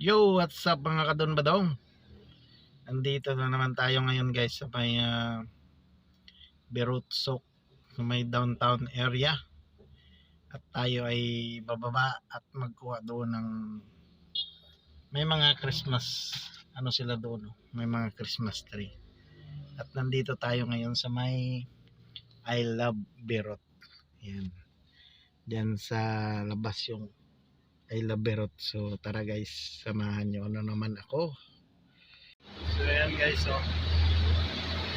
Yo, what's up mga kadon badong? Andito na naman tayo ngayon guys sa may Berutsok, sa may downtown area. At tayo ay bababa at magkuha doon ng may mga Christmas sila doon, no? May mga Christmas tree. At nandito tayo ngayon sa may I Love Berot. Yan. Diyan sa labas yung I Love Berot. So tara guys, samahan nyo naman ako. So ayan guys,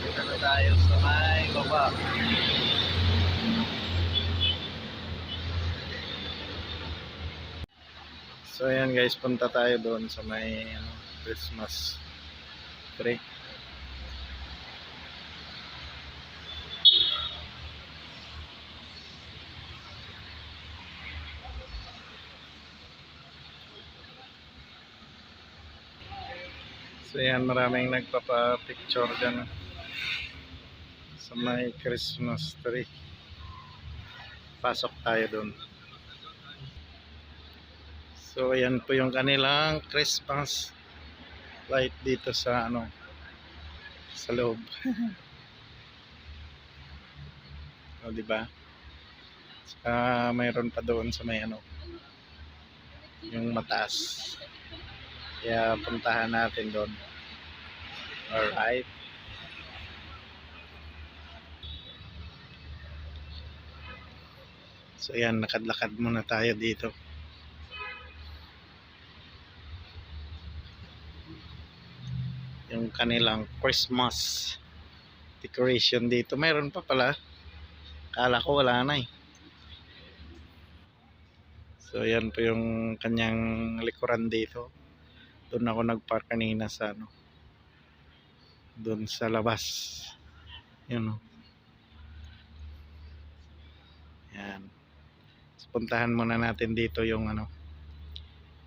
dito na tayo sa may baba. So ayan guys, punta tayo doon sa may Christmas tree. So ayan, maraming nagpapa-picture dyan sa may Christmas tree. Pasok tayo doon. So ayan po yung kanilang Christmas light dito sa sa loob. O di ba? Mayroon pa doon sa may yung mataas. Kaya puntahan natin doon. Alright. So ayan, lakad-lakad muna tayo dito. Yung kanilang Christmas decoration dito. Mayroon pa pala. Kala ko wala na eh. So ayan po yung kanyang likuran dito. Doon ako nagpark kanina sa doon sa labas. Yun Yan. So, puntahan muna natin dito yung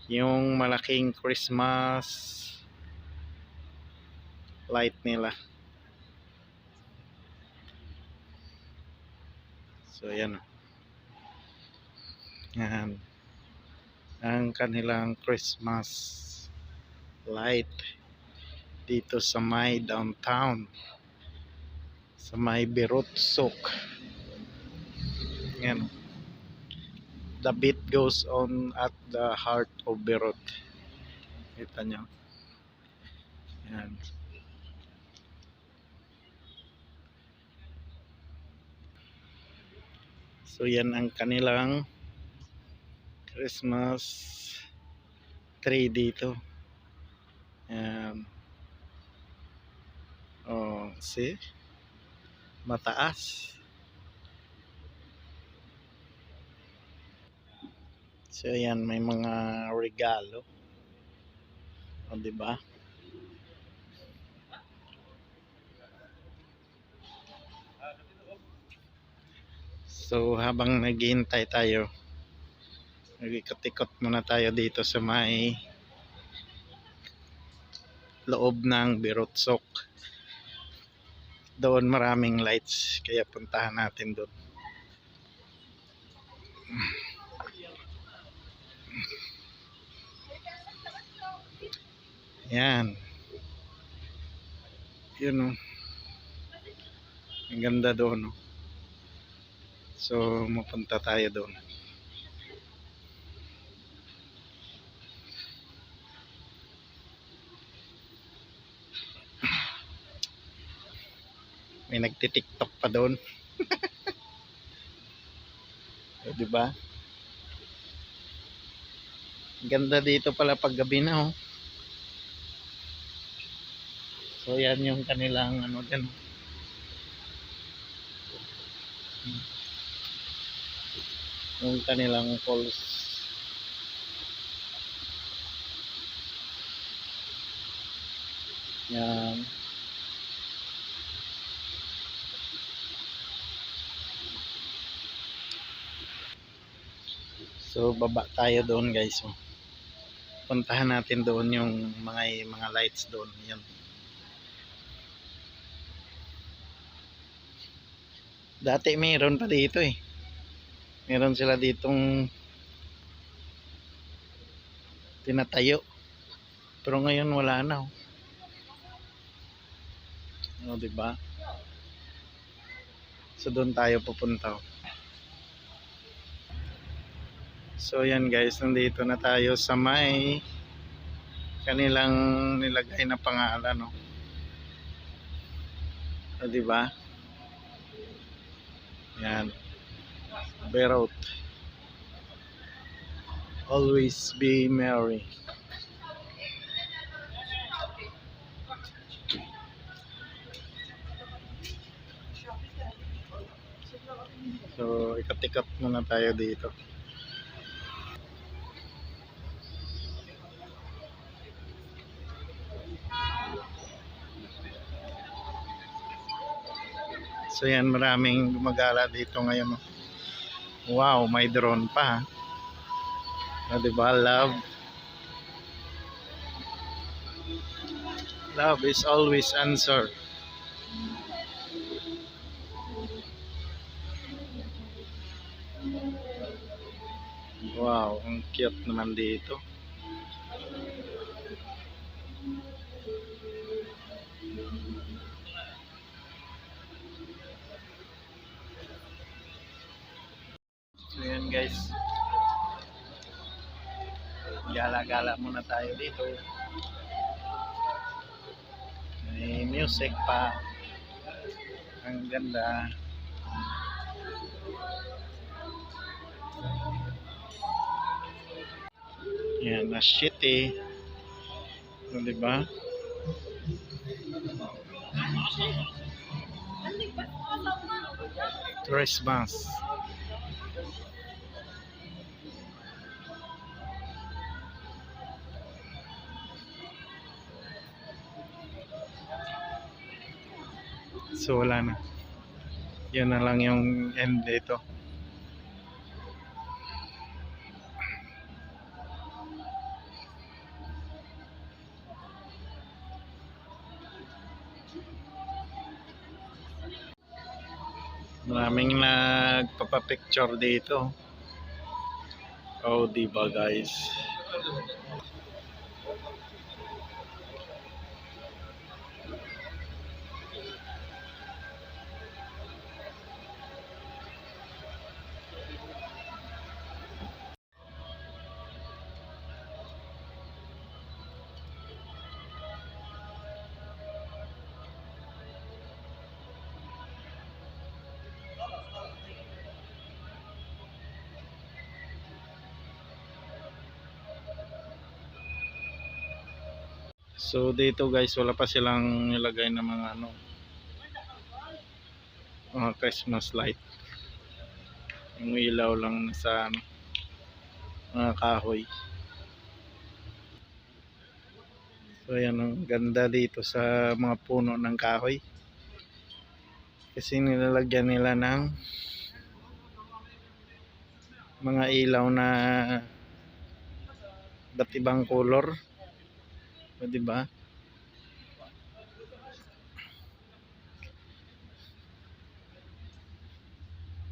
yung malaking Christmas light nila. So ayan Yan. Ang kanilang Christmas light dito sa may downtown, sa may Berutsok. Yan. The beat goes on at the heart of Berot. Kita nyo. Yan. So yan ang kanilang Christmas tree dito. Yan. See? Mataas. So yan, may mga regalo. O di ba? So habang naghihintay tayo, nag-ikot-ikot muna tayo dito sa may loob ng Berutsok. Doon maraming lights, kaya puntahan natin doon. Yan. Yun Ang ganda doon So mapunta tayo doon. May nagti-TikTok pa doon. Di ba? Ganda dito pala pag gabi na So yan yung kanilang dyan. Yung kanilang falls. Yan. So baba tayo doon guys. Puntahan natin doon yung mga lights doon. Yan. Dati mayroon pa dito eh. Meron sila ditong tinatayo. Pero ngayon wala na. Oh, 'di ba? So doon tayo pupunta. So yan guys, nandito na tayo sa may kanilang nilagay na pangalan, no. O, 'di ba? Yan. Beirut. Always be merry. So, ikat-ikat muna tayo dito. So yan, maraming gumagala dito ngayon. Wow, may drone pa. O, diba? Love is always answer. Wow, ang cute naman dito. So yan guys, gala-gala muna tayo dito. May music pa. Ang ganda. Yan, na city. O, diba? Christmas. So wala na. Yun na lang yung end dito. Maraming nagpapapicture dito. Oh, diba guys? So dito guys, wala pa silang nilagay na mga mga Christmas light. Yung ilaw lang sa mga kahoy. So yan, ang ganda dito sa mga puno ng kahoy. Kasi nilalagyan nila ng mga ilaw na iba't ibang color. O, diba?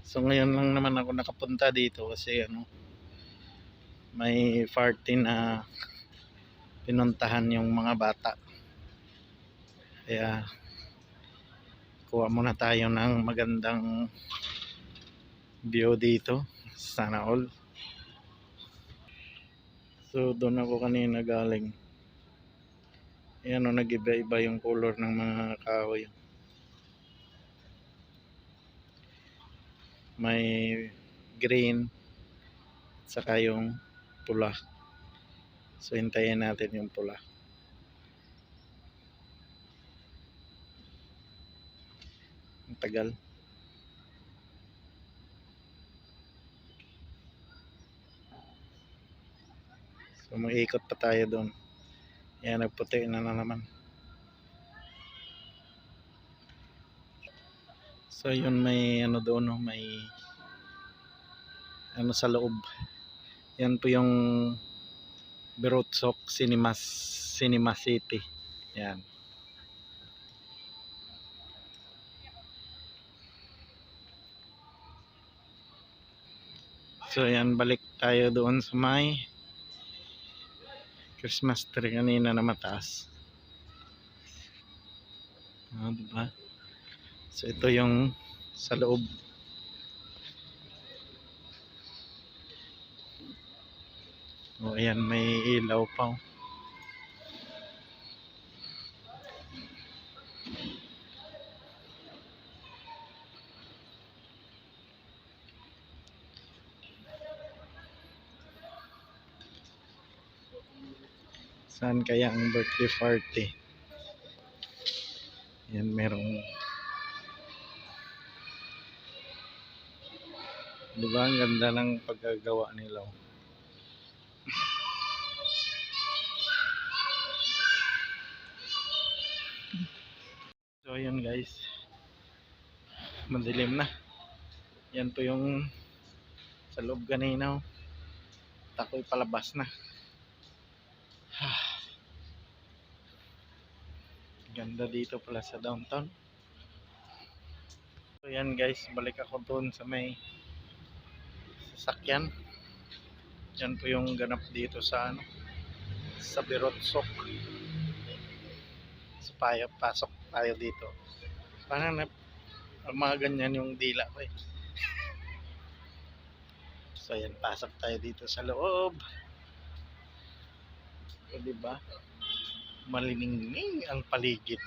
So ngayon lang naman ako nakapunta dito kasi may party na pinuntahan yung mga bata. Kaya kuha muna tayo ng magandang view dito. Sana all. So doon ako kanina galing. Ayan, nag-iba-iba yung color ng mga kahoy. May green saka yung pula. So hintayin natin yung pula. Ang tagal. So mag-ikot pa tayo doon. Ayan, nagputi na naman. So yun, may doon, may sa loob. Yan po yung Beirut Cinema City. Yan. So yan, balik tayo doon sa may Christmas tree kanina na mataas. Diba? So ito yung sa loob. Ayan, may ilaw pa. Saan kaya ang birthday party? Yan, merong, diba, ang ganda ng paggagawa nila. So ayan guys, madilim na. Yan po yung sa loob kanina. At ako'y palabas na. Ganda dito pala sa downtown. So yan guys, balik ako doon sa may sasakyan. Yan po yung ganap dito sa sa Birotsok. So pasok tayo dito. Parang mga ganyan yung dila ko eh. So yan, pasok tayo dito sa loob. So diba, maliningning ang paligid.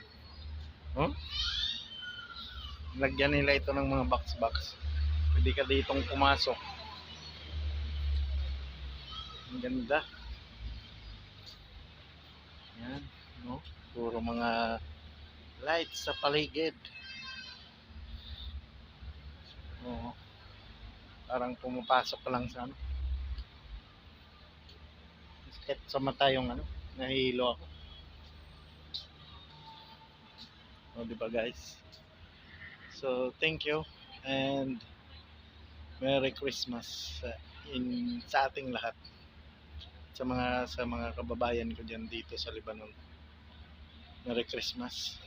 Lagyan nila ito ng mga box. Pwede ka ditong pumasok. Ang ganda. Yan, no? Puro mga lights sa paligid. Oo. Parang pumapasok ka lang sa sakit sa mata yung nahihilo ako. Diba guys? So thank you and Merry Christmas sa ating lahat. Sa mga kababayan ko diyan dito sa Lebanon. Merry Christmas.